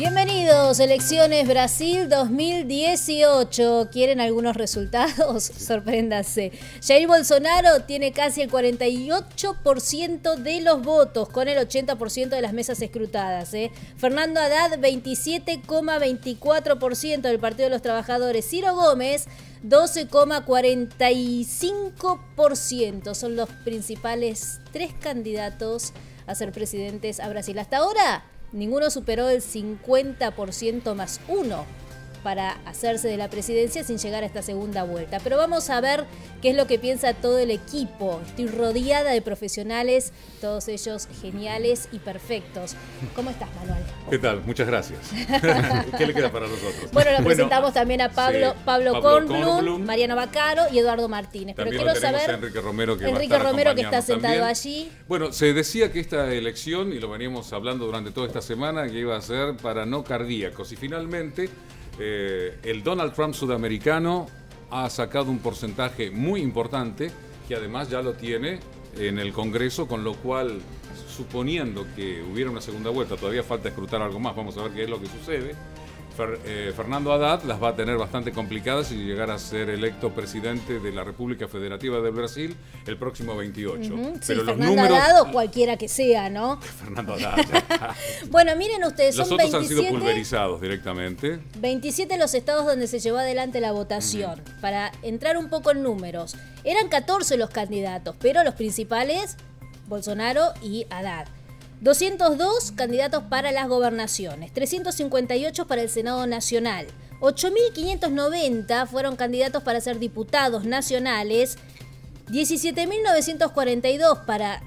Bienvenidos, elecciones Brasil 2018. ¿Quieren algunos resultados? Sorpréndase. Jair Bolsonaro tiene casi el 48% de los votos, con el 80% de las mesas escrutadas. Fernando Haddad, 27,24% del Partido de los Trabajadores. Ciro Gómez, 12,45%. Son los principales tres candidatos a ser presidentes a Brasil. Hasta ahora, ninguno superó el 50% más uno para hacerse de la presidencia sin llegar a esta segunda vuelta. Pero vamos a ver qué es lo que piensa todo el equipo. Estoy rodeada de profesionales, todos ellos geniales y perfectos. ¿Cómo estás, Manuel? ¿Qué tal? Muchas gracias. ¿Qué le queda para nosotros? Bueno, lo presentamos también a Pablo, sí, Pablo Kornblum, Mariano Baccaro y Eduardo Martínez. También pero quiero saber a Enrique Romero, que está sentado allí. Bueno, se decía que esta elección, y lo veníamos hablando durante toda esta semana, que iba a ser para no cardíacos. Y finalmente, el Donald Trump sudamericano ha sacado un porcentaje muy importante, que además ya lo tiene en el Congreso, con lo cual, suponiendo que hubiera una segunda vuelta, todavía falta escrutar algo más, vamos a ver qué es lo que sucede. Fernando Haddad las va a tener bastante complicadas si llegara a ser electo presidente de la República Federativa del Brasil el próximo 28. Pero sí, los Fernando números... Haddad o cualquiera que sea, ¿no? Fernando Haddad. Bueno, miren ustedes, los son otros 27, han sido pulverizados directamente. 27 los estados donde se llevó adelante la votación. Para entrar un poco en números, eran 14 los candidatos, pero los principales, Bolsonaro y Haddad. 202 candidatos para las gobernaciones, 358 para el Senado Nacional, 8.590 fueron candidatos para ser diputados nacionales, 17.942 para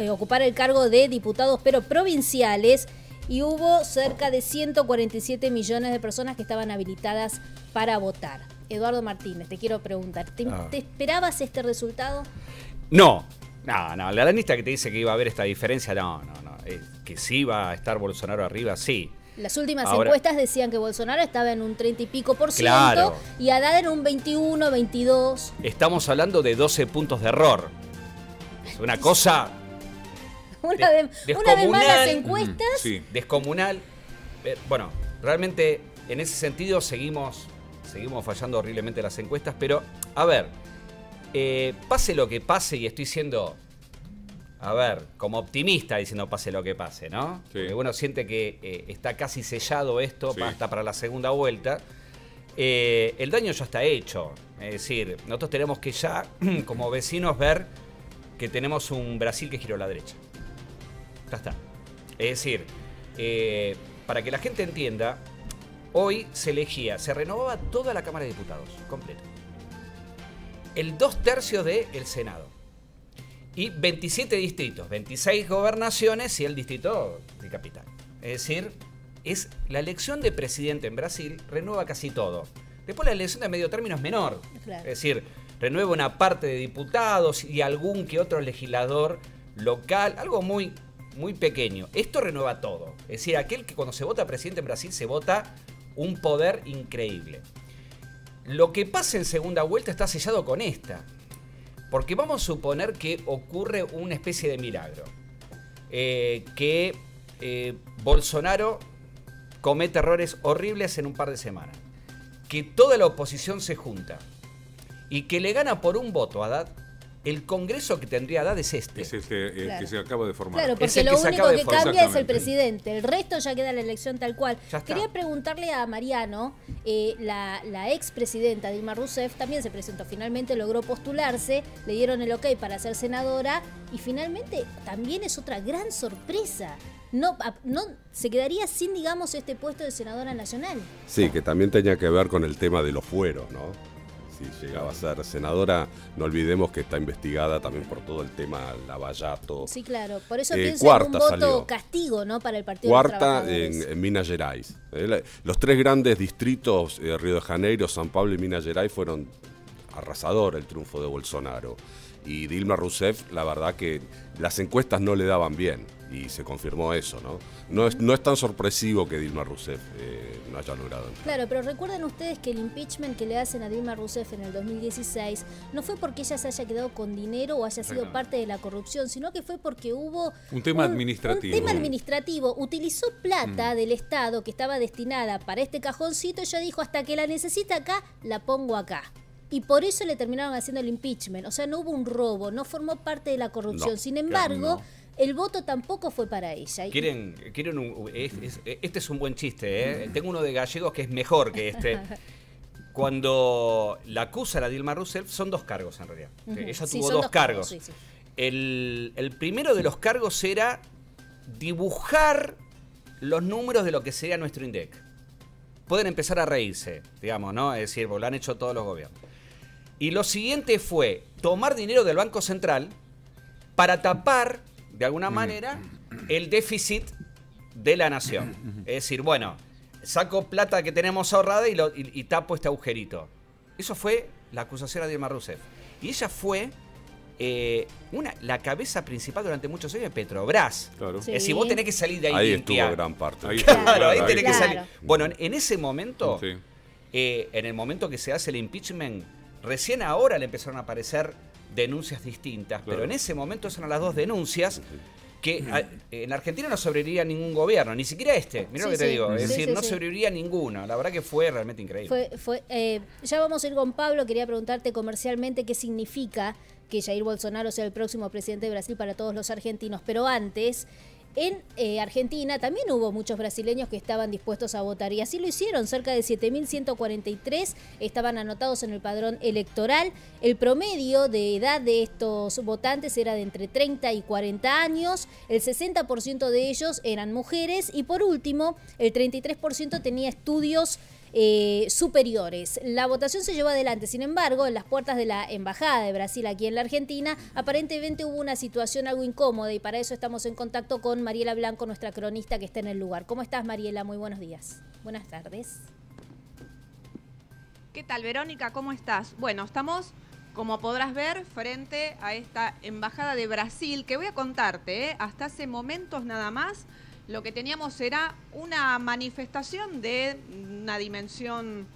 ocupar el cargo de diputados pero provinciales, y hubo cerca de 147 millones de personas que estaban habilitadas para votar. Eduardo Martínez, te quiero preguntar, ¿te esperabas este resultado? No, la lista que te dice que iba a haber esta diferencia, no. Que sí va a estar Bolsonaro arriba, sí. Las últimas encuestas decían que Bolsonaro estaba en un 30 y pico %, claro, y Haddad en un 21, 22. Estamos hablando de 12 puntos de error. Es una cosa... una de malas encuestas. Sí. Descomunal. Bueno, realmente en ese sentido seguimos fallando horriblemente las encuestas, pero a ver, pase lo que pase, y estoy siendo... como optimista diciendo pase lo que pase, ¿no? Sí. Porque uno siente que está casi sellado esto, sí, hasta para la segunda vuelta. El daño ya está hecho. Es decir, nosotros tenemos que ya, como vecinos, ver que tenemos un Brasil que giró a la derecha. Ya está. Es decir, para que la gente entienda, hoy se renovaba toda la Cámara de Diputados, completa. El 2/3 del Senado. Y 27 distritos, 26 gobernaciones y el distrito de capital. Es decir, es la elección de presidente en Brasil renueva casi todo. Después la elección de medio término es menor. Claro. Es decir, renueva una parte de diputados y algún que otro legislador local, algo muy, muy pequeño. Esto renueva todo. Es decir, aquel que cuando se vota presidente en Brasil se vota un poder increíble. Lo que pasa en segunda vuelta está sellado con esta. Porque vamos a suponer que ocurre una especie de milagro. Que Bolsonaro comete errores horribles en un par de semanas. Que toda la oposición se junta. Y que le gana por un voto a Haddad. El Congreso que tendría Haddad es este. Es claro, que se acaba de formar. Claro, porque lo único que cambia es el presidente. El resto ya queda la elección tal cual. Quería preguntarle a Mariano, la expresidenta Dilma Rousseff también se presentó. Finalmente logró postularse, le dieron el ok para ser senadora y finalmente también es otra gran sorpresa. No se quedaría sin, digamos, este puesto de senadora nacional. Sí, que también tenía que ver con el tema de los fueros, ¿no? Si llegaba a ser senadora, no olvidemos que está investigada también por todo el tema Lavallato. Sí, claro. Por eso pienso en un voto castigo, ¿no? Para el Partido de los Trabajadores. Cuarta en Minas Gerais. Los tres grandes distritos, Río de Janeiro, San Pablo y Minas Gerais, fueron arrasador el triunfo de Bolsonaro. Y Dilma Rousseff, la verdad que las encuestas no le daban bien. y se confirmó eso, ¿no? No es tan sorpresivo que Dilma Rousseff no haya logrado entrar. Claro, pero recuerden ustedes que el impeachment que le hacen a Dilma Rousseff en el 2016 no fue porque ella se haya quedado con dinero o haya sido parte de la corrupción, sino que fue porque hubo un tema administrativo. Un tema administrativo. Utilizó plata del Estado que estaba destinada para este cajoncito y ella dijo, hasta que la necesita acá, la pongo acá. Y por eso le terminaron haciendo el impeachment. O sea, no hubo un robo, no formó parte de la corrupción. No, Sin embargo, no. el voto tampoco fue para ella. Este es un buen chiste, ¿eh? Tengo uno de Gallegos que es mejor que este. Cuando la acusan a Dilma Rousseff, son 2 cargos en realidad. Ella tuvo 2 cargos. Sí, sí. El primero de los cargos era dibujar los números de lo que sería nuestro INDEC. Pueden empezar a reírse, digamos, ¿no? Es decir, lo han hecho todos los gobiernos. Y lo siguiente fue tomar dinero del Banco Central para tapar, de alguna manera, el déficit de la nación. Es decir, bueno, saco plata que tenemos ahorrada y tapo este agujerito. Eso fue la acusación a Dilma Rousseff. Y ella fue la cabeza principal durante muchos años de Petrobras. Claro. Sí. Es decir, vos tenés que salir de ahí Ahí limpia. estuvo gran parte. Claro, ahí tenés que Claro. salir. Bueno, en ese momento, Sí. en el momento que se hace el impeachment, recién ahora le empezaron a aparecer denuncias distintas, Claro. pero en ese momento eran las 2 denuncias que en Argentina no sobreviviría ningún gobierno, ni siquiera este. Mirá Sí, lo que te sí. digo, es Sí, decir, sí, no sí. sobreviviría ninguno. La verdad que fue realmente increíble. Ya vamos a ir con Pablo. Quería preguntarte comercialmente qué significa que Jair Bolsonaro sea el próximo presidente de Brasil para todos los argentinos. Pero antes, en Argentina también hubo muchos brasileños que estaban dispuestos a votar y así lo hicieron. Cerca de 7.143 estaban anotados en el padrón electoral. El promedio de edad de estos votantes era de entre 30 y 40 años. El 60% de ellos eran mujeres y por último, el 33% tenía estudios superiores. La votación se llevó adelante, sin embargo, en las puertas de la Embajada de Brasil aquí en la Argentina, aparentemente hubo una situación algo incómoda y para eso estamos en contacto con Mariela Blanco, nuestra cronista que está en el lugar. ¿Cómo estás, Mariela? Muy buenos días. Buenas tardes. ¿Qué tal, Verónica? ¿Cómo estás? Bueno, estamos, como podrás ver, frente a esta Embajada de Brasil, que voy a contarte, hasta hace momentos nada más, lo que teníamos era una manifestación de una dimensión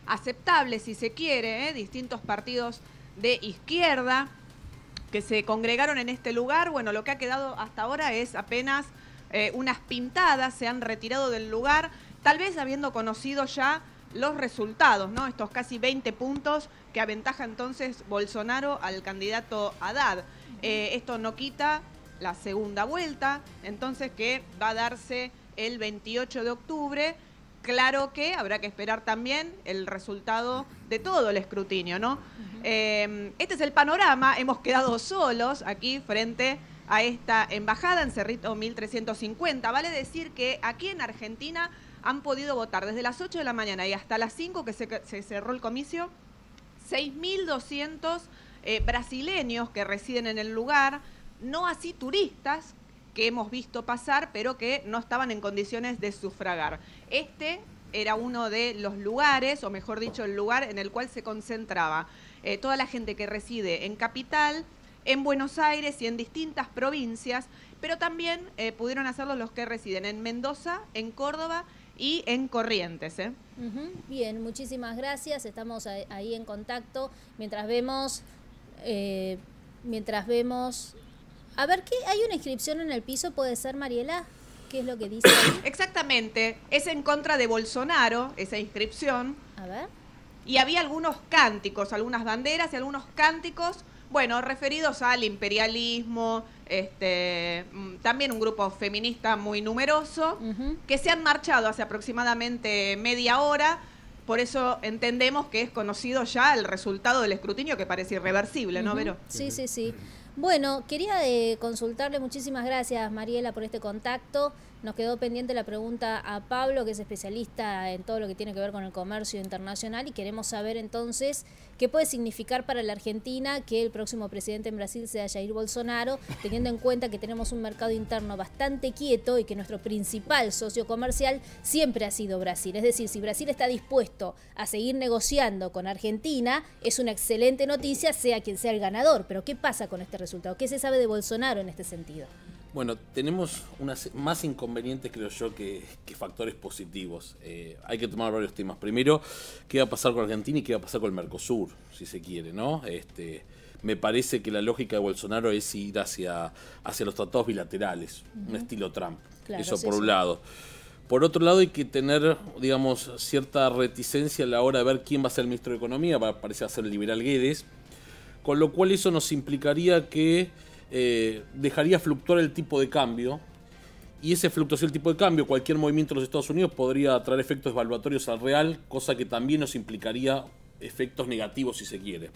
aceptable, si se quiere, distintos partidos de izquierda que se congregaron en este lugar. Bueno, lo que ha quedado hasta ahora es apenas unas pintadas, se han retirado del lugar, tal vez habiendo conocido ya los resultados, ¿no? Estos casi 20 puntos que aventaja entonces Bolsonaro al candidato Haddad. Esto no quita la segunda vuelta, entonces que va a darse el 28 de octubre. Claro que habrá que esperar también el resultado de todo el escrutinio, ¿no? Este es el panorama, hemos quedado solos aquí frente a esta embajada en Cerrito 1350. Vale decir que aquí en Argentina han podido votar desde las 8 de la mañana y hasta las 5 que se cerró el comicio, 6.200 brasileños que residen en el lugar, no así turistas que hemos visto pasar, pero que no estaban en condiciones de sufragar. Este era uno de los lugares, o mejor dicho, el lugar en el cual se concentraba toda la gente que reside en Capital, en Buenos Aires y en distintas provincias, pero también pudieron hacerlo los que residen en Mendoza, en Córdoba y en Corrientes. Bien, muchísimas gracias. Estamos ahí en contacto mientras vemos... A ver, ¿qué? ¿Hay una inscripción en el piso? ¿Puede ser, Mariela? ¿Qué es lo que dice ahí? Exactamente, es en contra de Bolsonaro, esa inscripción. A ver. Y había algunos cánticos, algunas banderas y algunos cánticos, bueno, referidos al imperialismo, también un grupo feminista muy numeroso, que se han marchado hace aproximadamente media hora. Por eso entendemos que es conocido ya el resultado del escrutinio, que parece irreversible, ¿no, Vero? Sí, sí, sí. Bueno, quería consultarle, muchísimas gracias, Mariela, por este contacto. Nos quedó pendiente la pregunta a Pablo, que es especialista en todo lo que tiene que ver con el comercio internacional, y queremos saber entonces qué puede significar para la Argentina que el próximo presidente en Brasil sea Jair Bolsonaro, teniendo en cuenta que tenemos un mercado interno bastante quieto y que nuestro principal socio comercial siempre ha sido Brasil. Es decir, si Brasil está dispuesto a seguir negociando con Argentina, es una excelente noticia, sea quien sea el ganador. Pero ¿qué pasa con este resultado? ¿Qué se sabe de Bolsonaro en este sentido? Bueno, tenemos más inconvenientes, creo yo, que factores positivos. Hay que tomar varios temas. Primero, ¿qué va a pasar con Argentina y qué va a pasar con el Mercosur, si se quiere, ¿no? Me parece que la lógica de Bolsonaro es ir hacia los tratados bilaterales, un estilo Trump. Claro, eso sí, por sí. un lado. Por otro lado, hay que tener, digamos, cierta reticencia a la hora de ver quién va a ser el ministro de Economía. Parece ser el liberal Guedes. Con lo cual eso nos implicaría que dejaría fluctuar el tipo de cambio. Y esa fluctuación del tipo de cambio, cualquier movimiento de los Estados Unidos podría traer efectos devaluatorios al real, cosa que también nos implicaría efectos negativos, si se quiere.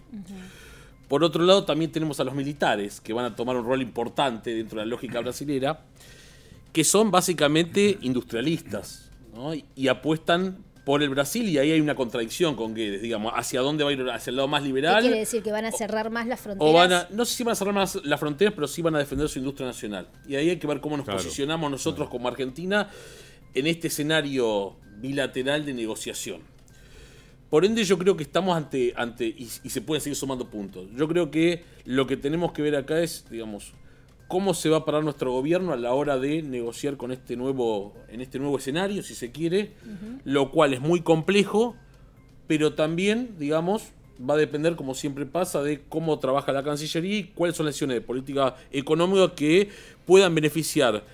Por otro lado, también tenemos a los militares, que van a tomar un rol importante dentro de la lógica brasilera, que son básicamente industrialistas, ¿no? Y apuestan por el Brasil, y ahí hay una contradicción con Guedes, digamos, hacia dónde va a ir, hacia el lado más liberal. ¿Qué quiere decir? ¿Que van a cerrar más las fronteras? O van a, no sé si van a cerrar más las fronteras, pero sí van a defender su industria nacional. Y ahí hay que ver cómo nos posicionamos nosotros como Argentina en este escenario bilateral de negociación. Por ende, yo creo que estamos ante y se pueden seguir sumando puntos. Yo creo que lo que tenemos que ver acá es, digamos, cómo se va a parar nuestro gobierno a la hora de negociar con en este nuevo escenario, si se quiere, lo cual es muy complejo, pero también, digamos, va a depender, como siempre pasa, de cómo trabaja la Cancillería y cuáles son las acciones de política económica que puedan beneficiar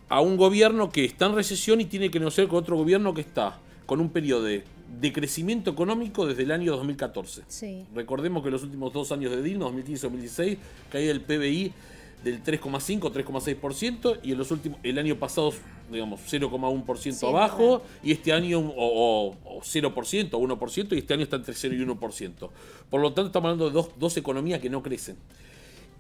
a un gobierno que está en recesión y tiene que negociar con otro gobierno que está con un periodo de crecimiento económico desde el año 2014. Sí. Recordemos que los últimos 2 años de Dilma, 2015-2016, caía el PBI del 3,5, 3,6%, y el año pasado, digamos, 0,1% Sí, abajo, y este año o 0%, o 1%, y este año está entre 0 y 1%. Por lo tanto, estamos hablando de dos economías que no crecen.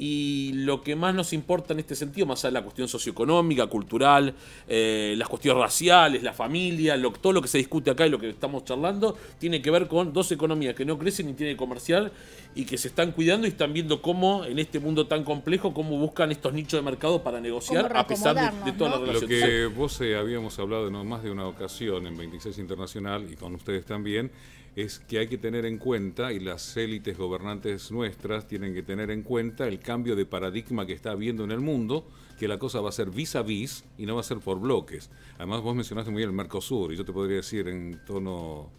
Y lo que más nos importa en este sentido, más allá de la cuestión socioeconómica, cultural, las cuestiones raciales, la familia, todo lo que se discute acá y lo que estamos charlando, tiene que ver con dos economías que no crecen ni tienen comercial y que se están cuidando y están viendo cómo, en este mundo tan complejo, cómo buscan estos nichos de mercado para negociar a pesar de toda la ¿no? Lo relación. que vos habíamos hablado en más de una ocasión en 26 Internacional y con ustedes también, es que hay que tener en cuenta, y las élites gobernantes nuestras tienen que tener en cuenta el cambio de paradigma que está habiendo en el mundo, que la cosa va a ser vis a vis y no va a ser por bloques. Además vos mencionaste muy bien el Mercosur, y yo te podría decir en tono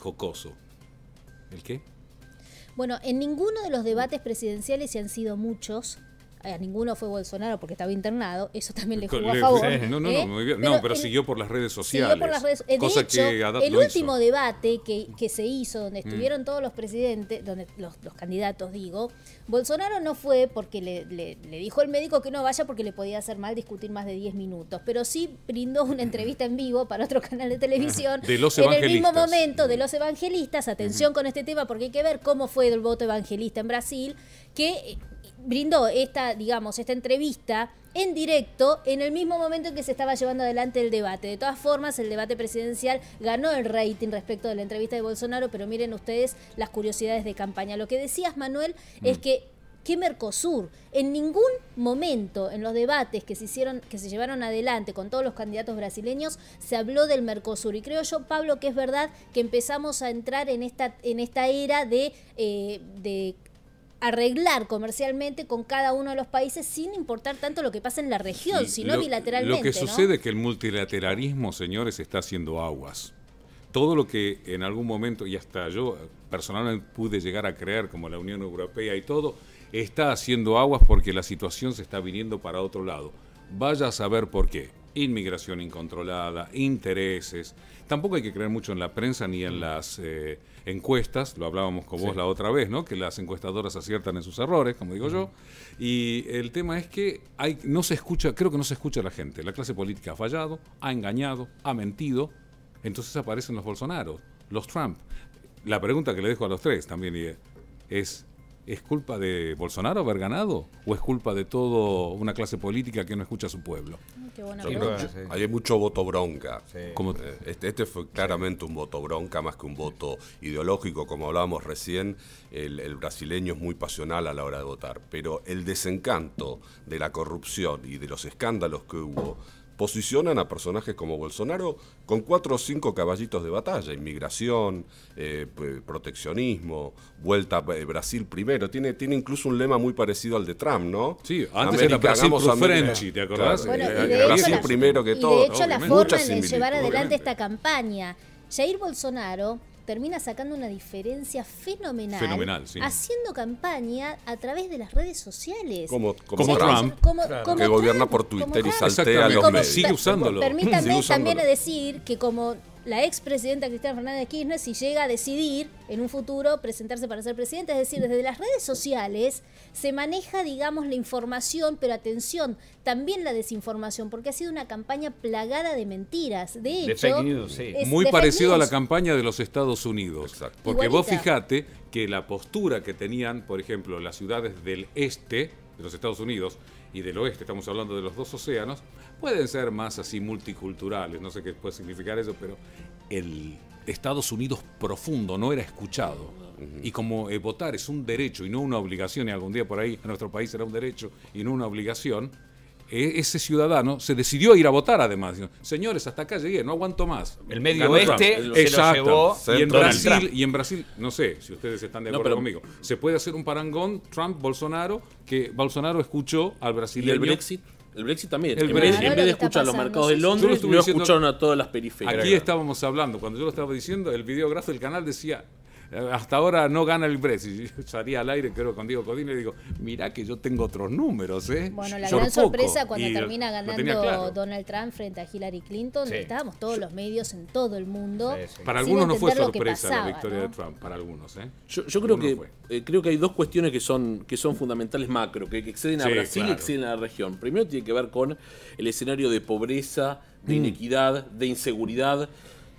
jocoso. ¿El qué? Bueno, en ninguno de los debates presidenciales, y han sido muchos, a ninguno fue Bolsonaro porque estaba internado, eso también le jugó a favor. No, muy bien. Pero siguió por las redes sociales. Siguió por las redes. De cosa hecho, que Haddad el lo último hizo. debate que se hizo, donde estuvieron todos los presidentes, donde los candidatos, digo, Bolsonaro no fue porque le dijo el médico que no vaya porque le podía hacer mal discutir más de 10 minutos, pero sí brindó una entrevista en vivo para otro canal de televisión De los en el evangelistas. mismo momento de los evangelistas. Atención con este tema porque hay que ver cómo fue el voto evangelista en Brasil, que brindó esta entrevista en directo en el mismo momento en que se estaba llevando adelante el debate. De todas formas, el debate presidencial ganó el rating respecto de la entrevista de Bolsonaro, pero miren ustedes las curiosidades de campaña. Lo que decías, Manuel, es que ¿qué Mercosur? En ningún momento en los debates que se llevaron adelante con todos los candidatos brasileños se habló del Mercosur. Y creo yo, Pablo, que es verdad que empezamos a entrar en esta era de arreglar comercialmente con cada uno de los países sin importar tanto lo que pasa en la región, sino bilateralmente. Lo que ¿no? sucede es que el multilateralismo, señores, está haciendo aguas. Todo lo que en algún momento, y hasta yo personalmente pude llegar a creer, como la Unión Europea y todo, está haciendo aguas porque la situación se está viniendo para otro lado. Vaya a saber por qué. Inmigración incontrolada, intereses. Tampoco hay que creer mucho en la prensa ni en las encuestas, lo hablábamos con vos la otra vez, ¿no? Que las encuestadoras aciertan en sus errores, como digo yo. Y el tema es que no se escucha, creo que no se escucha a la gente. La clase política ha fallado, ha engañado, ha mentido. Entonces aparecen los Bolsonaro, los Trump. La pregunta que le dejo a los tres también es culpa de Bolsonaro haber ganado o es culpa de toda una clase política que no escucha a su pueblo? Qué buena Yo pregunta. creo que hay mucho voto bronca. Sí. Como- Este fue claramente un voto bronca más que un voto ideológico, como hablábamos recién. El brasileño es muy pasional a la hora de votar, pero el desencanto de la corrupción y de los escándalos que hubo posicionan a personajes como Bolsonaro con 4 o 5 caballitos de batalla: inmigración, proteccionismo, vuelta a Brasil primero. Tiene incluso un lema muy parecido al de Trump, ¿no? Sí, antes era Brasil plus Frenchy, ¿te acordás? Bueno, Brasil primero que todo. Y de hecho la forma Muchas de llevar similitudes. adelante esta campaña, Jair Bolsonaro termina sacando una diferencia fenomenal, sí. haciendo campaña a través de las redes sociales. Como Trump, como que gobierna Trump, por como Twitter y Trump. saltea a los Exactamente. medios. Sigue usándolo. Permítanme Sigue usándolo. también decir que como la expresidenta Cristina Fernández de Kirchner, si llega a decidir en un futuro presentarse para ser presidenta, es decir, desde las redes sociales se maneja, digamos, la información, pero atención, también la desinformación, porque ha sido una campaña plagada de mentiras. De hecho, fake news, sí. Muy de parecido fake a la news. campaña de los Estados Unidos. Exacto. Porque Igualita. vos fijate que la postura que tenían, por ejemplo, las ciudades del este de los Estados Unidos y del oeste, estamos hablando de los dos océanos, pueden ser más así multiculturales, no sé qué puede significar eso, pero el Estados Unidos profundo no era escuchado. Y como votar es un derecho y no una obligación, y algún día por ahí en nuestro país será un derecho y no una obligación, ese ciudadano se decidió a ir a votar además. Señores, hasta acá llegué, no aguanto más. El medio Ganó oeste Trump. se lo Exacto. llevó Y en, Donald Trump. y en Brasil, no sé si ustedes están de acuerdo pero- conmigo, se puede hacer un parangón Trump-Bolsonaro, que Bolsonaro escuchó al Y brasileño. el Brexit. El Brexit también. El en Brexit. vez, Claro, en vez de lo que está escuchar los pasando, mercados sí, de sí. Yo lo Londres, estuve no diciendo- escucharon a todas las periferias. Aquí estábamos hablando, cuando yo lo estaba diciendo, el videógrafo del canal decía, hasta ahora no gana el Brexit. Yo salía al aire, creo, con Diego Codino y le digo, mirá que yo tengo otros números, ¿eh? Bueno, la Yo gran poco. sorpresa cuando Y termina lo tenía ganando claro. Donald Trump frente a Hillary Clinton, Sí. estábamos todos los medios en todo el mundo. Sí, sí. Para sin algunos no fue entender lo que sorpresa pasaba, la victoria ¿no? de Trump, para algunos, ¿eh? Yo creo Algunos creo que hay dos cuestiones que son fundamentales macro, que exceden a Sí, Brasil y claro. exceden a la región. Primero tiene que ver con el escenario de pobreza, de inequidad, de inseguridad.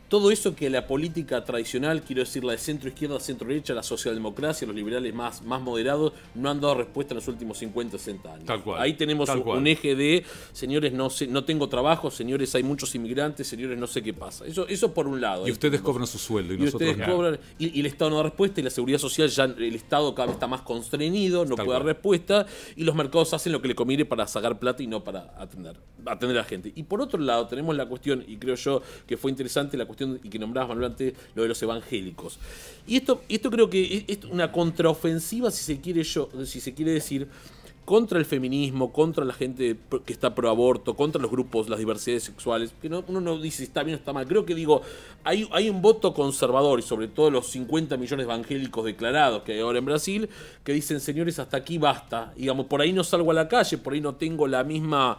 Todo eso que la política tradicional, quiero decir, la de centro-izquierda, centro-derecha, la socialdemocracia, los liberales más moderados, no han dado respuesta en los últimos 50, 60 años. Tal cual, Ahí tenemos tal cual. un eje de, señores, no tengo trabajo, señores, hay muchos inmigrantes, señores, no sé qué pasa. Eso por un lado. Y ustedes cobran su sueldo y, Y nosotros ustedes no. cobran, y el Estado no da respuesta, y la seguridad social ya el Estado cada vez está más constreñido, no Tal puede dar cual. respuesta, y los mercados hacen lo que le conviene para sacar plata y no para atender a la gente. Y por otro lado tenemos la cuestión, y creo yo que fue interesante la cuestión, y que nombrabas, Manuel, antes, lo de los evangélicos. Y esto creo que es una contraofensiva, si se quiere decir, contra el feminismo, contra la gente que está pro aborto, contra los grupos, las diversidades sexuales, que uno no dice si está bien o está mal. Creo que hay un voto conservador, y sobre todo los 50 millones de evangélicos declarados que hay ahora en Brasil, que dicen, señores, hasta aquí basta. Digamos, por ahí no salgo a la calle, por ahí no tengo la misma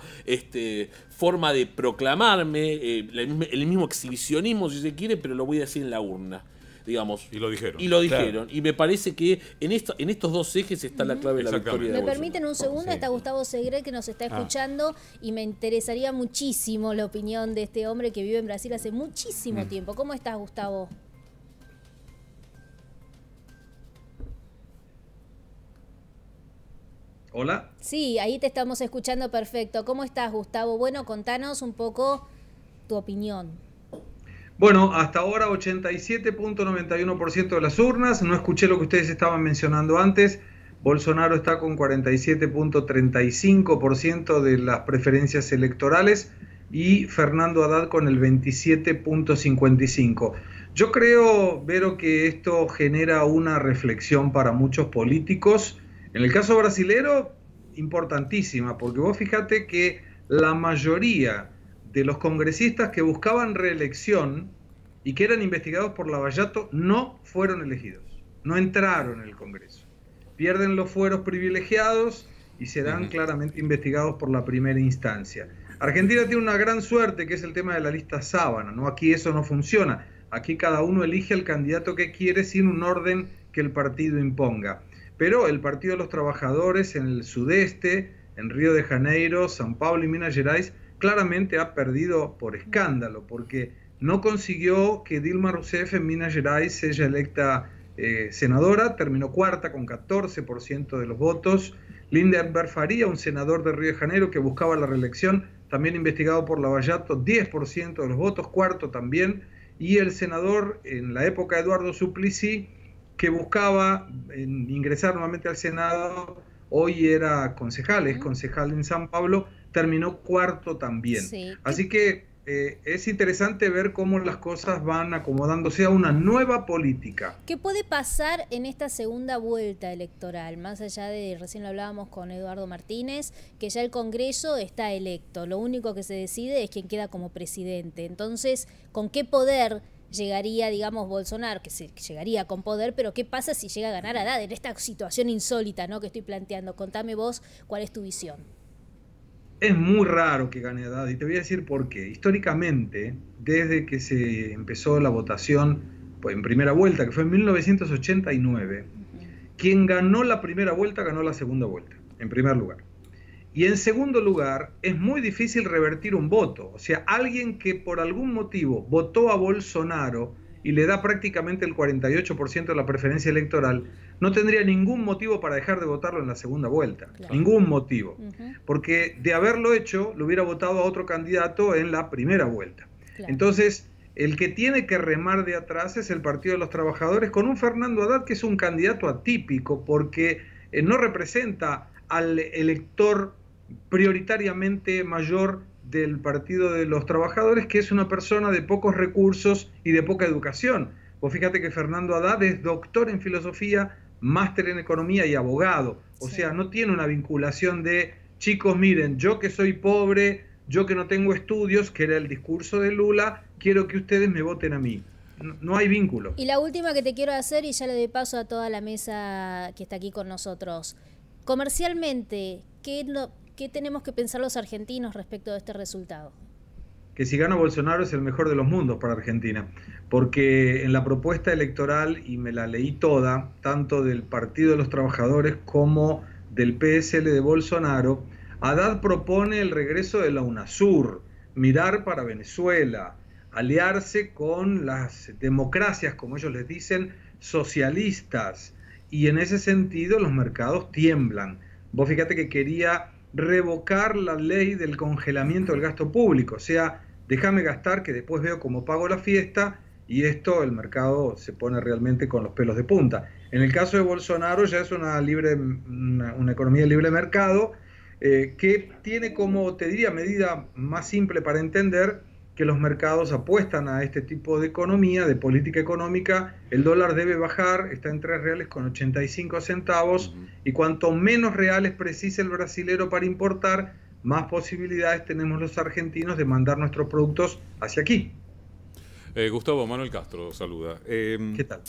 forma de proclamarme, el mismo exhibicionismo, si se quiere, pero lo voy a decir en la urna. Digamos. Y lo dijeron. Y lo dijeron. Y me parece que en estos dos ejes está la clave de la Exactamente. victoria de ¿Me Bolsonaro. permiten un segundo? Está Gustavo Segre, que nos está escuchando, y me interesaría muchísimo la opinión de este hombre que vive en Brasil hace muchísimo tiempo. ¿Cómo estás, Gustavo? Hola. Sí, ahí te estamos escuchando perfecto. ¿Cómo estás, Gustavo? Bueno, contanos un poco tu opinión. Bueno, hasta ahora 87.91% de las urnas. No escuché lo que ustedes estaban mencionando antes. Bolsonaro está con 47.35% de las preferencias electorales y Fernando Haddad con el 27.55%. Yo creo, Vero, que esto genera una reflexión para muchos políticos. En el caso brasilero, importantísima, porque vos fíjate que la mayoría de los congresistas que buscaban reelección y que eran investigados por Lava Jato no fueron elegidos, no entraron en el Congreso. Pierden los fueros privilegiados y serán claramente investigados por la primera instancia. Argentina tiene una gran suerte, que es el tema de la lista sábana, ¿no? Aquí eso no funciona. Aquí cada uno elige el candidato que quiere sin un orden que el partido imponga. Pero el Partido de los Trabajadores en el sudeste, en Río de Janeiro, São Paulo y Minas Gerais, claramente ha perdido por escándalo, porque no consiguió que Dilma Rousseff en Minas Gerais sea electa senadora, terminó cuarta con 14% de los votos. Lindenberg Faria, un senador de Río de Janeiro que buscaba la reelección, también investigado por Lava Jato, 10% de los votos, cuarto también. Y el senador en la época Eduardo Suplicy, que buscaba ingresar nuevamente al Senado, hoy era concejal, es concejal en San Pablo, terminó cuarto también. Sí. Así que es interesante ver cómo las cosas van acomodándose a una nueva política. ¿Qué puede pasar en esta segunda vuelta electoral? Más allá de, recién lo hablábamos con Eduardo Martínez, que ya el Congreso está electo. Lo único que se decide es quién queda como presidente. Entonces, ¿con qué poder llegaría, digamos, Bolsonaro? Que llegaría con poder, pero ¿qué pasa si llega a ganar Haddad en esta situación insólita, ¿no?, que estoy planteando? Contame vos cuál es tu visión. Es muy raro que gane Haddad, y te voy a decir por qué. Históricamente, desde que se empezó la votación en primera vuelta, que fue en 1989, quien ganó la primera vuelta ganó la segunda vuelta, en primer lugar. Y en segundo lugar, es muy difícil revertir un voto. O sea, alguien que por algún motivo votó a Bolsonaro y le da prácticamente el 48% de la preferencia electoral, no tendría ningún motivo para dejar de votarlo en la segunda vuelta. Claro. Ningún motivo. Porque de haberlo hecho, lo hubiera votado a otro candidato en la primera vuelta. Claro. Entonces, el que tiene que remar de atrás es el Partido de los Trabajadores, con un Fernando Haddad que es un candidato atípico, porque no representa al elector prioritariamente mayor del Partido de los Trabajadores, que es una persona de pocos recursos y de poca educación. Vos fíjate que Fernando Haddad es doctor en filosofía, máster en economía y abogado. O sea, no tiene una vinculación de, chicos, miren, yo que soy pobre, yo que no tengo estudios, que era el discurso de Lula, quiero que ustedes me voten a mí. No hay vínculo. Y la última que te quiero hacer, y ya le doy paso a toda la mesa que está aquí con nosotros. Comercialmente, ¿qué tenemos que pensar los argentinos respecto de este resultado? Que si gana Bolsonaro es el mejor de los mundos para Argentina, porque en la propuesta electoral, y me la leí toda, tanto del Partido de los Trabajadores como del PSL de Bolsonaro, Haddad propone el regreso de la UNASUR, mirar para Venezuela, aliarse con las democracias, como ellos les dicen, socialistas, y en ese sentido los mercados tiemblan. Vos fíjate que quería revocar la ley del congelamiento del gasto público, o sea, déjame gastar que después veo cómo pago la fiesta, y esto el mercado se pone realmente con los pelos de punta. En el caso de Bolsonaro ya es una economía de libre mercado, que tiene como, te diría, medida más simple para entender que los mercados apuestan a este tipo de economía, de política económica. El dólar debe bajar, está en 3 reales con 85 centavos, y cuanto menos reales precise el brasilero para importar, más posibilidades tenemos los argentinos de mandar nuestros productos hacia aquí. Gustavo, Manuel Castro saluda. ¿Qué tal?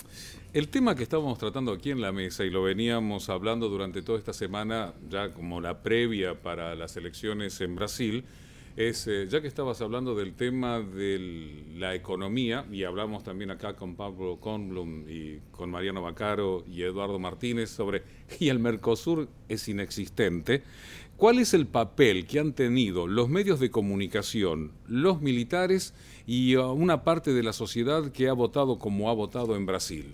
El tema que estábamos tratando aquí en la mesa, y lo veníamos hablando durante toda esta semana, ya como la previa para las elecciones en Brasil, es, ya que estabas hablando del tema de la economía, y hablamos también acá con Pablo Conblum y con Mariano Baccaro y Eduardo Martínez sobre, y el Mercosur es inexistente, ¿cuál es el papel que han tenido los medios de comunicación, los militares y una parte de la sociedad que ha votado como ha votado en Brasil?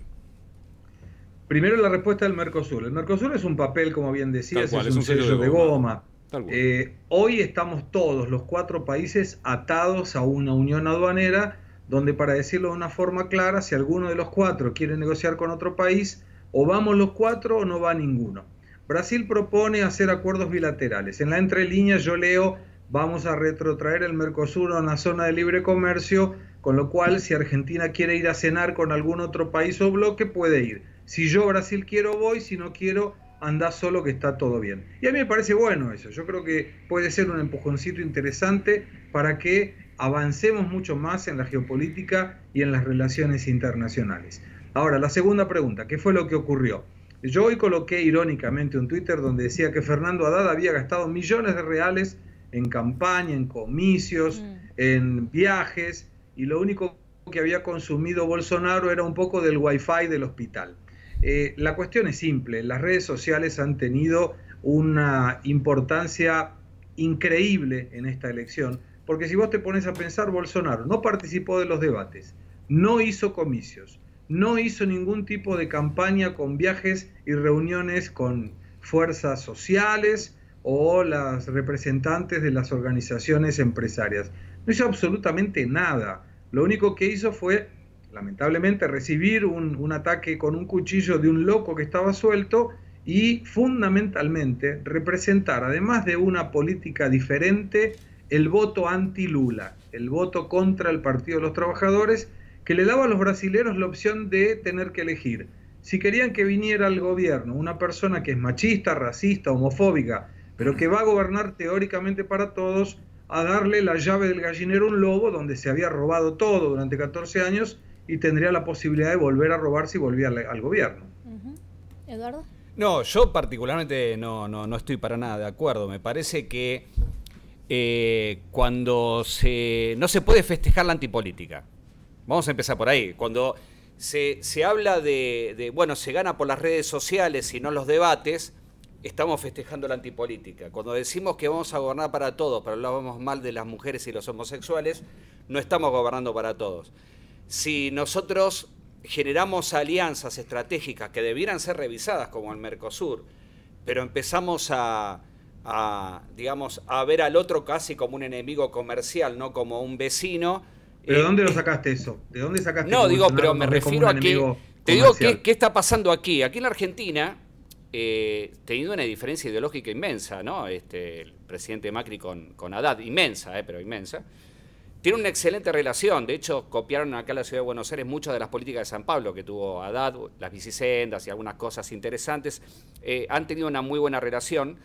Primero, la respuesta del Mercosur. El Mercosur es un papel, como bien decías, es un sello de goma. Hoy estamos todos, los 4 países, atados a una unión aduanera, donde, para decirlo de una forma clara, si alguno de los 4 quiere negociar con otro país, o vamos los 4 o no va ninguno. Brasil propone hacer acuerdos bilaterales. En la entrelínea yo leo, vamos a retrotraer el Mercosur a una zona de libre comercio, con lo cual si Argentina quiere ir a cenar con algún otro país o bloque, puede ir. Si yo, Brasil, quiero, voy; si no quiero, anda solo, que está todo bien. Y a mí me parece bueno eso. Yo creo que puede ser un empujoncito interesante para que avancemos mucho más en la geopolítica y en las relaciones internacionales. Ahora, la segunda pregunta, ¿qué fue lo que ocurrió? Yo hoy coloqué irónicamente un Twitter donde decía que Fernando Haddad había gastado millones de reales en campaña, en comicios, en viajes, y lo único que había consumido Bolsonaro era un poco del wifi del hospital. La cuestión es simple, las redes sociales han tenido una importancia increíble en esta elección, porque si vos te pones a pensar, Bolsonaro no participó de los debates, no hizo comicios, no hizo ningún tipo de campaña con viajes y reuniones con fuerzas sociales o las representantes de las organizaciones empresarias. No hizo absolutamente nada. Lo único que hizo fue, lamentablemente, recibir un ataque con un cuchillo de un loco que estaba suelto, y fundamentalmente representar, además de una política diferente, el voto anti-Lula, el voto contra el Partido de los Trabajadores, que le daba a los brasileros la opción de tener que elegir. Si querían que viniera al gobierno una persona que es machista, racista, homofóbica, pero que va a gobernar teóricamente para todos, a darle la llave del gallinero a un lobo donde se había robado todo durante 14 años y tendría la posibilidad de volver a robar si volvía al gobierno. ¿Eduardo? No, yo particularmente no estoy para nada de acuerdo. Me parece que cuando no se puede festejar la antipolítica. Vamos a empezar por ahí. Cuando se habla bueno, se gana por las redes sociales y no los debates, estamos festejando la antipolítica. Cuando decimos que vamos a gobernar para todos, pero hablamos mal de las mujeres y los homosexuales, no estamos gobernando para todos. Si nosotros generamos alianzas estratégicas que debieran ser revisadas, como el Mercosur, pero empezamos digamos, a ver al otro casi como un enemigo comercial, no como un vecino. ¿Pero de dónde lo sacaste eso? ¿De dónde sacaste? No, digo, pero me refiero a que... Te digo, ¿qué está pasando aquí? Aquí en la Argentina, teniendo una diferencia ideológica inmensa, ¿no? El presidente Macri con Haddad, inmensa, pero inmensa, tiene una excelente relación. De hecho, copiaron acá en la ciudad de Buenos Aires muchas de las políticas de San Pablo que tuvo Haddad, las bicisendas y algunas cosas interesantes. Han tenido una muy buena relación.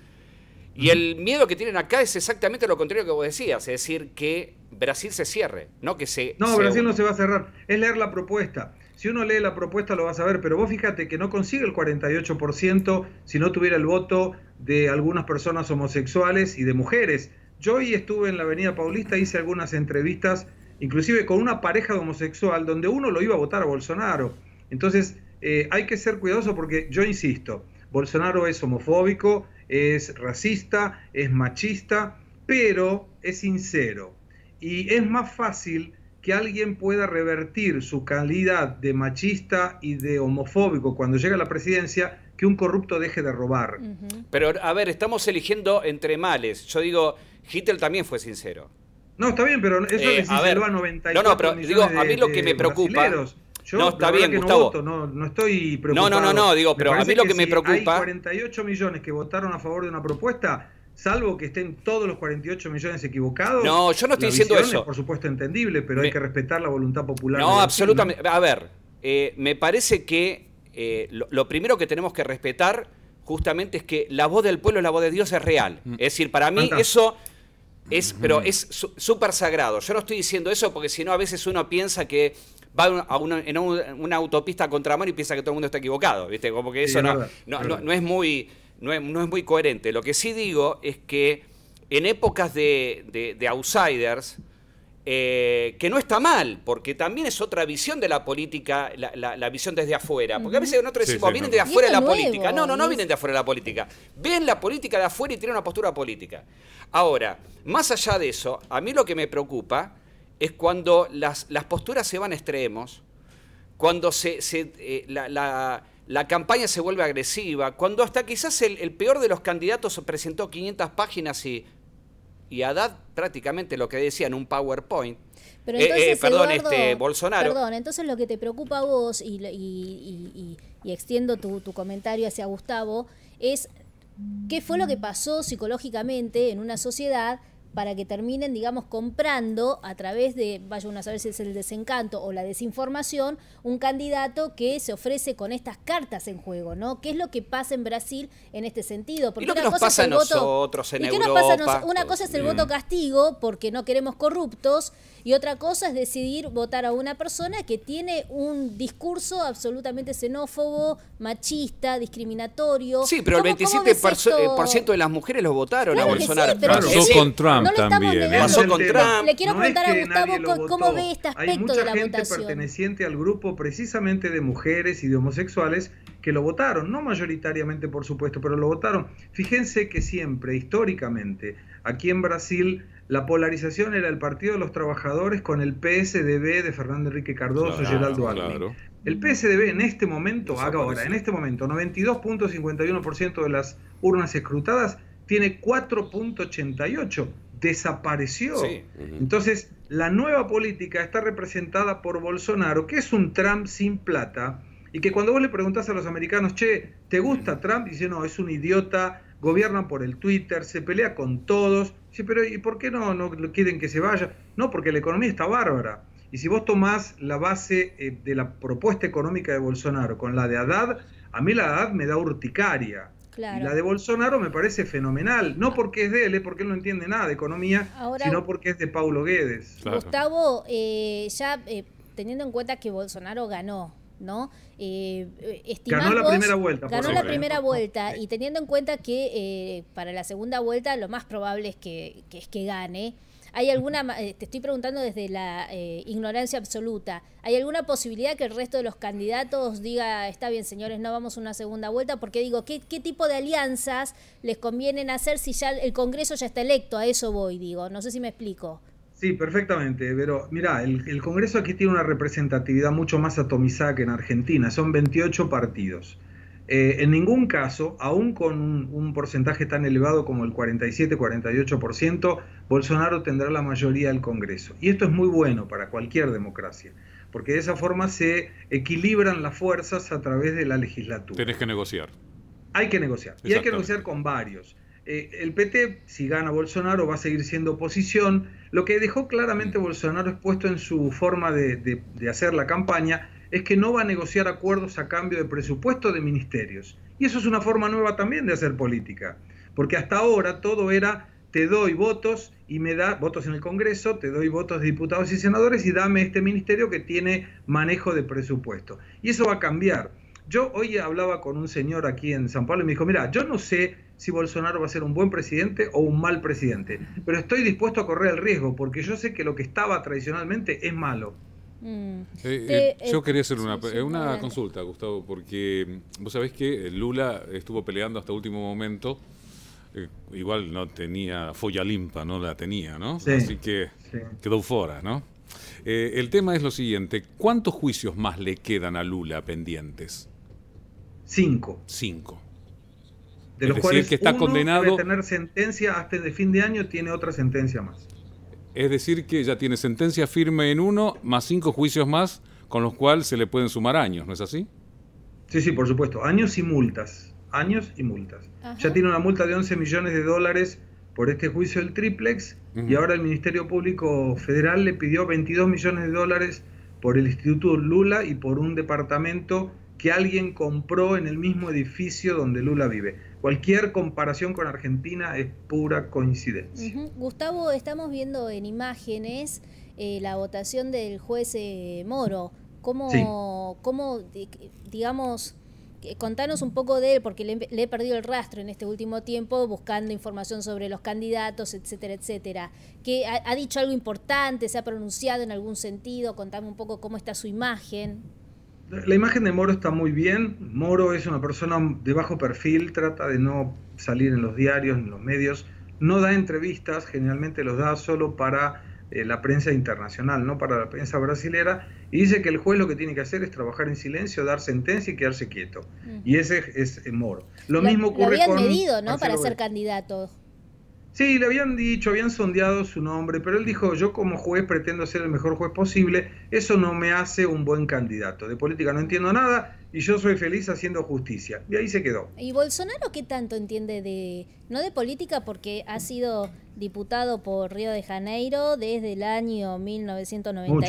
Y el miedo que tienen acá es exactamente lo contrario que vos decías, es decir, que Brasil se cierre, no que se... No, Brasil no se va a cerrar, es leer la propuesta. Si uno lee la propuesta lo va a saber, pero vos fíjate que no consigue el 48% si no tuviera el voto de algunas personas homosexuales y de mujeres. Yo hoy estuve en la Avenida Paulista, hice algunas entrevistas, inclusive con una pareja de homosexual, donde uno lo iba a votar a Bolsonaro. Entonces, hay que ser cuidadoso porque, yo insisto, Bolsonaro es homofóbico, es racista, es machista, pero es sincero. Y es más fácil que alguien pueda revertir su calidad de machista y de homofóbico cuando llega a la presidencia que un corrupto deje de robar. Pero, a ver, estamos eligiendo entre males. Yo digo, Hitler también fue sincero. No, está bien, pero eso le a 94 no, pero digo, a mí lo que me preocupa... Yo, no, está bien, Gustavo. No estoy preocupado. No, digo, pero a mí lo que me preocupa... Hay 48 millones que votaron a favor de una propuesta, salvo que estén todos los 48 millones equivocados. No, yo no estoy diciendo eso. Es, por supuesto, entendible, pero hay que respetar la voluntad popular. No, absolutamente. A ver, me parece que lo primero que tenemos que respetar justamente es que la voz del pueblo, la voz de Dios es real. Es decir, para mí eso... pero es súper sagrado. Yo no estoy diciendo eso porque si no a veces uno piensa que va en una autopista a contramano y piensa que todo el mundo está equivocado, ¿viste? Como que eso no es muy coherente. Lo que sí digo es que en épocas de outsiders, que no está mal, porque también es otra visión de la política, la visión desde afuera. Porque a veces nosotros decimos, vienen de afuera de la política. No vienen de afuera de la política. Ven la política de afuera y tienen una postura política. Ahora, más allá de eso, a mí lo que me preocupa es cuando las posturas se van a extremos, cuando la campaña se vuelve agresiva, cuando hasta quizás el peor de los candidatos presentó 500 páginas y Haddad prácticamente lo que decía en un PowerPoint. Pero entonces, Eduardo, Bolsonaro. Perdón, entonces lo que te preocupa a vos, y extiendo tu comentario hacia Gustavo, es qué fue lo que pasó psicológicamente en una sociedad para que terminen, digamos, comprando a través de, vaya uno a saber si es el desencanto o la desinformación, un candidato que se ofrece con estas cartas en juego, ¿no? ¿Qué es lo que pasa en Brasil en este sentido? Porque ¿y lo que nos pasa a nosotros en Europa? Una cosa es el voto castigo, porque no queremos corruptos, y otra cosa es decidir votar a una persona que tiene un discurso absolutamente xenófobo, machista, discriminatorio. Sí, pero el 27% de las mujeres lo votaron a Bolsonaro. Sí, pero pasó con Trump también. Pasó con Trump. Le quiero preguntar a Gustavo cómo ve este aspecto de la votación. Hay mucha gente perteneciente al grupo precisamente de mujeres y de homosexuales que lo votaron, no mayoritariamente por supuesto, pero lo votaron. Fíjense que siempre, históricamente, aquí en Brasil, la polarización era el Partido de los Trabajadores con el PSDB de Fernando Enrique Cardoso y Geraldo Alckmin. Claro. El PSDB en este momento, en este momento, 92.51% de las urnas escrutadas, tiene 4.88%. Desapareció. Sí. Entonces, la nueva política está representada por Bolsonaro, que es un Trump sin plata, Y que cuando vos le preguntás a los americanos, che, ¿te gusta Trump? Dice, no, es un idiota, gobierna por el Twitter, se pelea con todos. Dice, pero ¿y por qué no quieren que se vaya? No, porque la economía está bárbara. Y si vos tomás la base de la propuesta económica de Bolsonaro con la de Haddad, a mí la de Haddad me da urticaria. Claro. Y la de Bolsonaro me parece fenomenal. No porque es de él, porque él no entiende nada de economía, sino porque es de Paulo Guedes. Claro. Gustavo, teniendo en cuenta que Bolsonaro ganó, ¿no? Ganó la primera vuelta. Ganó la primera vuelta y teniendo en cuenta que para la segunda vuelta lo más probable es que gane. ¿Hay alguna, te estoy preguntando desde la ignorancia absoluta, ¿hay alguna posibilidad que el resto de los candidatos diga, está bien señores, no vamos a una segunda vuelta? Porque digo, ¿qué tipo de alianzas les convienen hacer si ya el Congreso ya está electo? A eso voy, digo, no sé si me explico. Sí, perfectamente, pero mirá, el Congreso aquí tiene una representatividad mucho más atomizada que en Argentina, son 28 partidos. En ningún caso, aún con un porcentaje tan elevado como el 47-48%, Bolsonaro tendrá la mayoría del Congreso. Y esto es muy bueno para cualquier democracia, porque de esa forma se equilibran las fuerzas a través de la legislatura. Tenés que negociar. Hay que negociar, y hay que negociar con varios. El PT, si gana Bolsonaro, va a seguir siendo oposición. Lo que dejó claramente Bolsonaro expuesto en su forma de hacer la campaña es que no va a negociar acuerdos a cambio de presupuesto de ministerios. Y eso es una forma nueva también de hacer política, porque hasta ahora todo era, te doy votos y me da votos en el Congreso, te doy votos de diputados y senadores y dame este ministerio que tiene manejo de presupuesto. Y eso va a cambiar. Yo hoy hablaba con un señor aquí en San Pablo y me dijo, mira, yo no sé si Bolsonaro va a ser un buen presidente o un mal presidente, pero estoy dispuesto a correr el riesgo, porque yo sé que lo que estaba tradicionalmente es malo. Yo quería hacer una consulta, Gustavo, porque vos sabés que Lula estuvo peleando hasta último momento, igual no tenía folla limpa, no la tenía, ¿no? Sí, así que quedó fuera, ¿no? El tema es lo siguiente, ¿cuántos juicios más le quedan a Lula pendientes? 5. De los cuales que está uno condenado, debe tener sentencia hasta el fin de año, tiene otra sentencia más. Es decir, que ya tiene sentencia firme en uno, más 5 juicios más, con los cuales se le pueden sumar años, ¿no es así? Sí, por supuesto. Años y multas. Ajá. Ya tiene una multa de $11 millones por este juicio del triplex, y ahora el Ministerio Público Federal le pidió $22 millones por el Instituto Lula y por un departamento que alguien compró en el mismo edificio donde Lula vive. Cualquier comparación con Argentina es pura coincidencia. Gustavo, estamos viendo en imágenes la votación del juez Moro. ¿Cómo, digamos, contanos un poco de él, porque le he perdido el rastro en este último tiempo buscando información sobre los candidatos, etcétera, etcétera. ¿Que ha dicho algo importante? ¿Se ha pronunciado en algún sentido? Contame un poco cómo está su imagen. La imagen de Moro está muy bien. Moro es una persona de bajo perfil, trata de no salir en los diarios, en los medios, no da entrevistas, generalmente los da solo para la prensa internacional, no para la prensa brasilera, y dice que el juez lo que tiene que hacer es trabajar en silencio, dar sentencia y quedarse quieto. Y ese es Moro. Lo mismo ocurre con... Lo habían medido, ¿no?, para ser candidato. Sí, le habían dicho, habían sondeado su nombre, pero él dijo, yo como juez pretendo ser el mejor juez posible, eso no me hace un buen candidato. De política no entiendo nada y yo soy feliz haciendo justicia. Y ahí se quedó. ¿Y Bolsonaro qué tanto entiende no de política, porque ha sido diputado por Río de Janeiro desde el año 1991?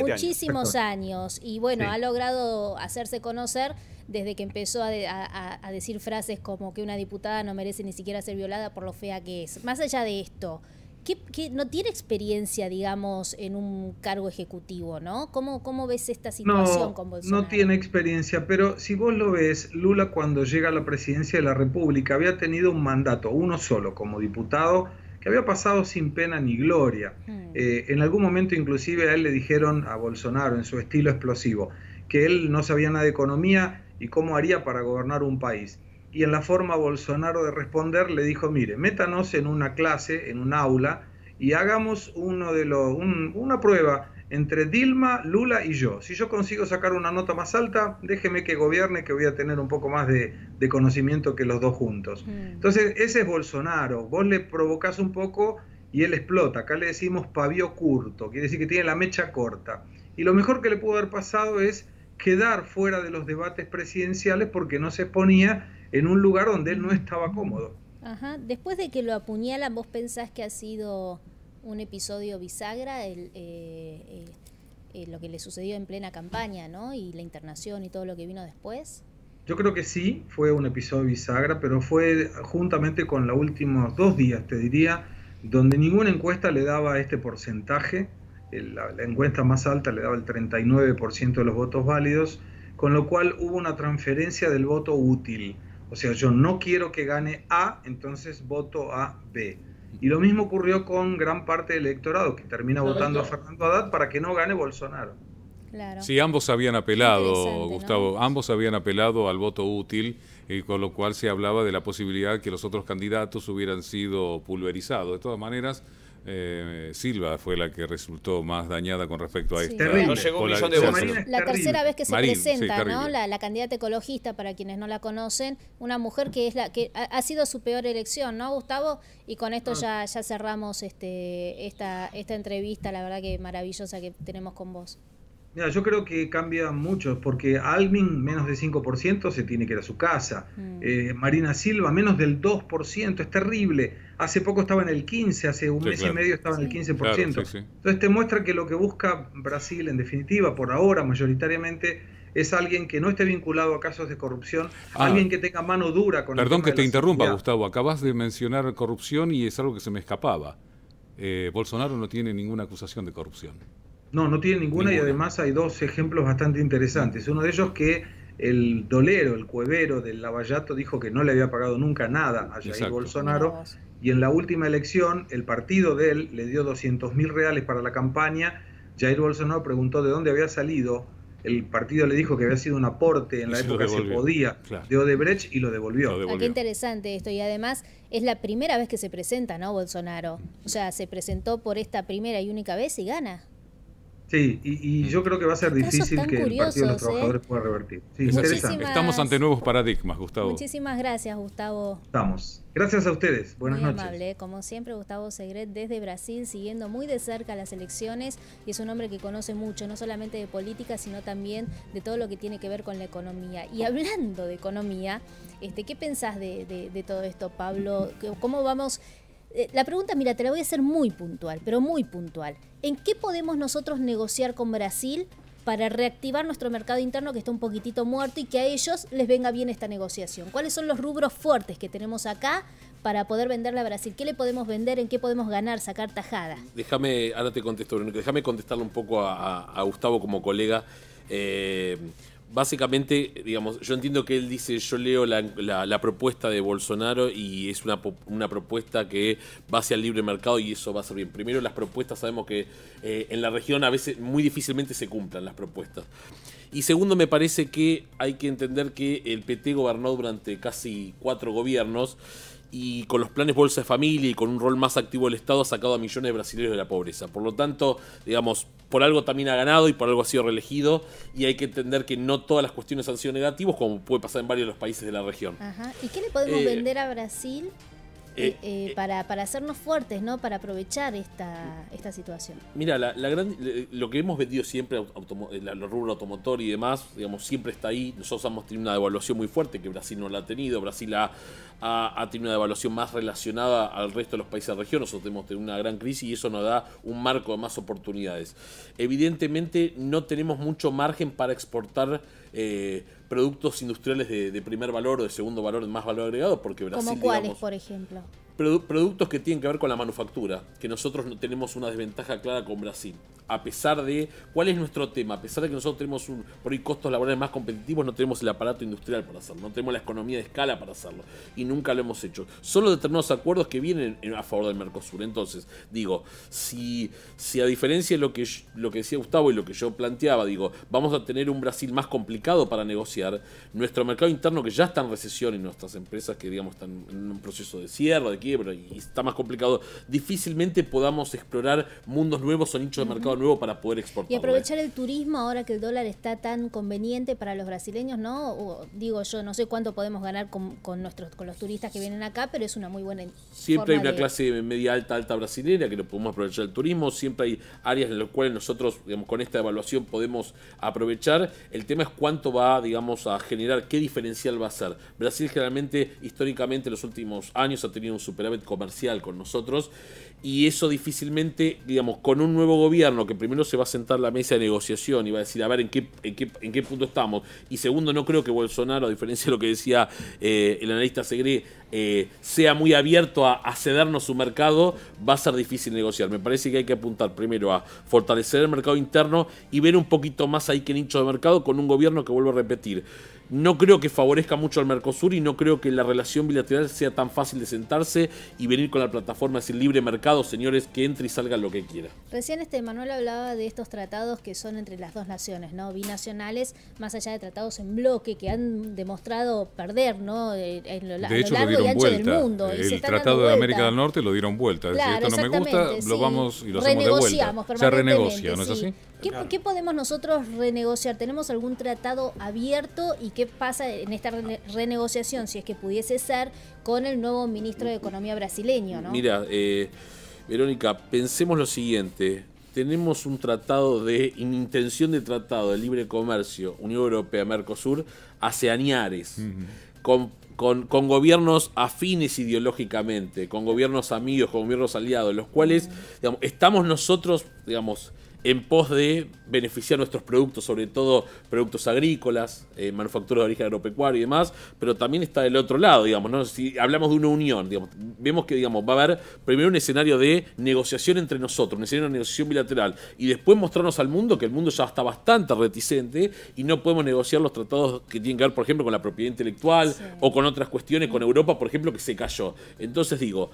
Muchísimos años. Y bueno, ha logrado hacerse conocer desde que empezó a decir frases como que una diputada no merece ni siquiera ser violada por lo fea que es. Más allá de esto, ¿qué no tiene experiencia, digamos, en un cargo ejecutivo, ¿no? ¿Cómo ves esta situación con Bolsonaro? No tiene experiencia, pero si vos lo ves, Lula cuando llega a la presidencia de la República había tenido un mandato, uno solo, como diputado, que había pasado sin pena ni gloria. En algún momento inclusive a él le dijeron, a Bolsonaro, en su estilo explosivo, que él no sabía nada de economía y cómo haría para gobernar un país. Y en la forma Bolsonaro de responder le dijo, mire, métanos en una clase, en un aula, y hagamos una prueba entre Dilma, Lula y yo. Si yo consigo sacar una nota más alta, déjeme que gobierne, que voy a tener un poco más de conocimiento que los dos juntos. Entonces, ese es Bolsonaro. Vos le provocás un poco y él explota. Acá le decimos pavio curto, quiere decir que tiene la mecha corta. Y lo mejor que le pudo haber pasado es quedar fuera de los debates presidenciales porque no se exponía en un lugar donde él no estaba cómodo. Ajá. Después de que lo apuñalan, ¿vos pensás que ha sido un episodio bisagra lo que le sucedió en plena campaña, ¿no? Y la internación y todo lo que vino después? Yo creo que sí, fue un episodio bisagra, pero fue juntamente con los últimos 2 días, te diría, donde ninguna encuesta le daba este porcentaje. La encuesta más alta le daba el 39% de los votos válidos, con lo cual hubo una transferencia del voto útil. O sea, yo no quiero que gane A, entonces voto a B. Y lo mismo ocurrió con gran parte del electorado, que termina votando a Fernando Haddad para que no gane Bolsonaro. Claro. Sí, ambos habían apelado, Interesante, Gustavo, ¿no? ambos habían apelado al voto útil, con lo cual se hablaba de la posibilidad que los otros candidatos hubieran sido pulverizados. De todas maneras, Silva fue la que resultó más dañada con respecto a Sí. esta Terrible. No llegó un millón de polarización. votos. Marina es La terrible. tercera vez que se Marín, sí, presenta, ¿no? terrible. La candidata ecologista, para quienes no la conocen, una mujer que es la que ha sido su peor elección, ¿no, Gustavo? Y con esto ya cerramos esta entrevista, la verdad que maravillosa que tenemos con vos. Mira, yo creo que cambia mucho, porque Almin, menos de 5%, se tiene que ir a su casa. Marina Silva, menos del 2%, es terrible. Hace poco estaba en el 15%, hace un Sí, mes claro. y medio estaba en el 15%. Claro, sí, sí. Entonces te muestra que lo que busca Brasil, en definitiva, por ahora, mayoritariamente, es alguien que no esté vinculado a casos de corrupción, alguien que tenga mano dura con el Perdón tema que de te la interrumpa, seguridad. Gustavo. Acabas de mencionar corrupción y es algo que se me escapaba. Bolsonaro no tiene ninguna acusación de corrupción. No, no tiene ninguna, y además hay 2 ejemplos bastante interesantes. Uno de ellos que el dolero, el cuevero del Lavallato dijo que no le había pagado nunca nada a Jair Exacto. Bolsonaro, Mirá vos. y en la última elección el partido de él le dio 200.000 reales para la campaña. Jair Bolsonaro preguntó de dónde había salido, el partido le dijo que había sido un aporte en la Y se lo época se devolvió. podía, Claro. de Odebrecht, y lo devolvió. Lo devolvió. Qué interesante esto, y además es la primera vez que se presenta, ¿no, Bolsonaro? O sea, se presentó por esta primera y única vez y gana. Sí, y yo creo que va a ser Qué casos difícil tan que el Partido de los curiosos, Trabajadores pueda revertir. Sí, Es así. interesante. Muchísimas- Estamos ante nuevos paradigmas, Gustavo. Muchísimas gracias, Gustavo. Estamos. Gracias a ustedes. Buenas Muy noches. amable, como siempre, Gustavo Segret desde Brasil, siguiendo muy de cerca las elecciones, y es un hombre que conoce mucho, no solamente de política, sino también de todo lo que tiene que ver con la economía. Y hablando de economía, ¿qué pensás de todo esto, Pablo? ¿Cómo vamos? La pregunta, mira, te la voy a hacer muy puntual, pero muy puntual. ¿En qué podemos nosotros negociar con Brasil para reactivar nuestro mercado interno, que está un poquitito muerto, y que a ellos les venga bien esta negociación? ¿Cuáles son los rubros fuertes que tenemos acá para poder venderle a Brasil? ¿Qué le podemos vender? ¿En qué podemos ganar, sacar tajada? Déjame, ahora te contesto, Bruno, déjame contestarle un poco a Gustavo como colega. Básicamente, digamos, yo entiendo que él dice, yo leo la propuesta de Bolsonaro y es una propuesta que va hacia el libre mercado y eso va a ser bien. Primero, las propuestas sabemos que en la región a veces muy difícilmente se cumplan las propuestas. Y segundo, me parece que hay que entender que el PT gobernó durante casi 4 gobiernos y con los planes Bolsa de Familia y con un rol más activo del Estado ha sacado a millones de brasileños de la pobreza. Por lo tanto, digamos, por algo también ha ganado y por algo ha sido reelegido, y hay que entender que no todas las cuestiones han sido negativas, como puede pasar en varios de los países de la región. Ajá. ¿Y qué le podemos vender a Brasil para hacernos fuertes, ¿no? Para aprovechar esta situación? Mira, lo que hemos vendido siempre, el rubro automotor y demás, digamos, siempre está ahí. Nosotros hemos tenido una devaluación muy fuerte que Brasil no la ha tenido. Brasil ha tenido una devaluación más relacionada al resto de los países de la región. Nosotros hemos tenido una gran crisis y eso nos da un marco de más oportunidades. Evidentemente no tenemos mucho margen para exportar productos industriales de primer valor o de segundo valor, de más valor agregado, porque Brasil, ¿Como cuáles, digamos, por ejemplo? productos que tienen que ver con la manufactura, que nosotros no tenemos una desventaja clara con Brasil. A pesar de, ¿cuál es nuestro tema? A pesar de que nosotros tenemos por ahí costos laborales más competitivos, no tenemos el aparato industrial para hacerlo, no tenemos la economía de escala para hacerlo, y nunca lo hemos hecho. Solo determinados acuerdos que vienen a favor del Mercosur. Entonces, digo, si a diferencia de lo que decía Gustavo y lo que yo planteaba, digo, vamos a tener un Brasil más complicado para negociar, nuestro mercado interno que ya está en recesión y nuestras empresas que, digamos, están en un proceso de cierre, de quiebra, quiebra y está más complicado, difícilmente podamos explorar mundos nuevos o nichos de mercado nuevos para poder exportar. Y aprovechar el turismo ahora que el dólar está tan conveniente para los brasileños, ¿no? O, digo yo, no sé cuánto podemos ganar con los turistas que vienen acá, pero es una muy buena Siempre hay una clase media alta, alta brasilera que lo podemos aprovechar el turismo, siempre hay áreas en las cuales nosotros, digamos, con esta evaluación podemos aprovechar. El tema es cuánto va, digamos, a generar, qué diferencial va a ser. Brasil generalmente, históricamente, en los últimos años ha tenido un superávit comercial con nosotros y eso difícilmente, digamos, con un nuevo gobierno que primero se va a sentar a la mesa de negociación y va a decir, a ver en qué punto estamos, y segundo, no creo que Bolsonaro, a diferencia de lo que decía el analista Segre, sea muy abierto a cedernos su mercado, va a ser difícil negociar. Me parece que hay que apuntar primero a fortalecer el mercado interno y ver un poquito más ahí que nicho de mercado con un gobierno que, vuelvo a repetir, no creo que favorezca mucho al Mercosur y no creo que la relación bilateral sea tan fácil de sentarse y venir con la plataforma de decir libre mercado, señores, que entre y salga lo que quiera. Recién Manuel hablaba de estos tratados que son entre las dos naciones, ¿no? Binacionales, más allá de tratados en bloque que han demostrado perder, ¿no? En lo largo y ancho del mundo. El Tratado de América del Norte lo dieron vuelta. Claro, esto no me gusta, sí. Lo vamos y lo hacemos de vuelta. Se renegocia, ¿no es así? ¿Qué podemos nosotros renegociar? ¿Tenemos algún tratado abierto? ¿Y qué pasa en esta renegociación, si es que pudiese ser, con el nuevo ministro de Economía brasileño, ¿no? Mira, Verónica, pensemos lo siguiente. Tenemos un tratado intención de tratado de libre comercio, Unión Europea, Mercosur, hace añares. Con gobiernos afines ideológicamente, con gobiernos amigos, con gobiernos aliados, los cuales, digamos, estamos nosotros, digamos, en pos de beneficiar nuestros productos, sobre todo productos agrícolas, manufacturas de origen agropecuario y demás, pero también está del otro lado, digamos, ¿no? Si hablamos de una unión, digamos, vemos que, digamos, va a haber primero un escenario de negociación entre nosotros, un escenario de negociación bilateral, y después mostrarnos al mundo que el mundo ya está bastante reticente y no podemos negociar los tratados que tienen que ver, por ejemplo, con la propiedad intelectual o con otras cuestiones, con Europa, por ejemplo, que se cayó. Entonces digo,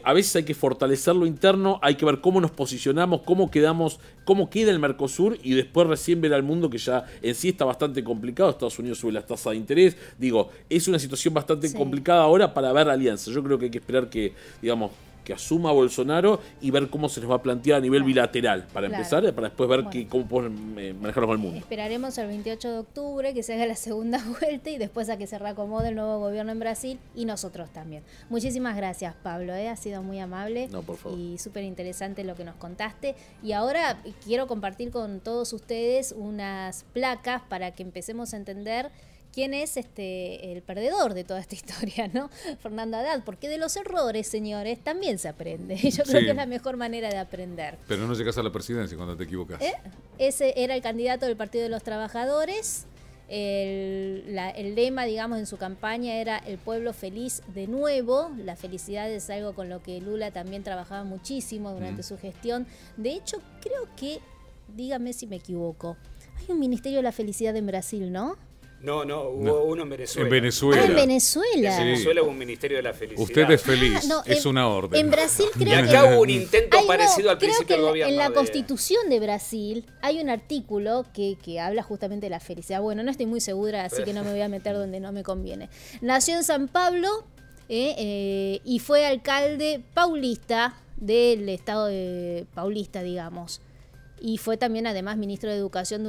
a veces hay que fortalecer lo interno, hay que ver cómo nos posicionamos, cómo queda el Mercosur y después recién ver al mundo que ya en sí está bastante complicado. Estados Unidos sube las tasas de interés. Digo, es una situación bastante complicada ahora para ver alianzas. Yo creo que hay que esperar que, digamos, que asuma Bolsonaro y ver cómo se nos va a plantear a nivel bilateral para empezar, para después ver cómo podemos manejarnos con el mundo. Esperaremos el 28 de octubre que se haga la segunda vuelta y después a que se reacomode el nuevo gobierno en Brasil y nosotros también. Muchísimas gracias, Pablo, ha sido muy amable. No, por favor. Y súper interesante lo que nos contaste. Y ahora quiero compartir con todos ustedes unas placas para que empecemos a entender quién es el perdedor de toda esta historia, ¿no? Fernando Haddad, porque de los errores, señores, también se aprende. Yo creo que es la mejor manera de aprender. Pero no llegas a la presidencia cuando te equivocas. Ese era el candidato del Partido de los Trabajadores. El lema, digamos, en su campaña era el pueblo feliz de nuevo. La felicidad es algo con lo que Lula también trabajaba muchísimo durante su gestión. De hecho, creo que, dígame si me equivoco, hay un Ministerio de la Felicidad en Brasil, ¿no? No, hubo uno en Venezuela. En Venezuela. En Venezuela. En Venezuela hubo un Ministerio de la Felicidad. Usted es feliz, es una orden. En Brasil creo y acá hubo un intento parecido al principio del gobierno. En la Constitución de Brasil hay un artículo que habla justamente de la felicidad. Bueno, no estoy muy segura, así que no me voy a meter donde no me conviene. Nació en San Pablo y fue alcalde paulista del estado de Paulista, digamos. Y fue también además ministro de Educación durante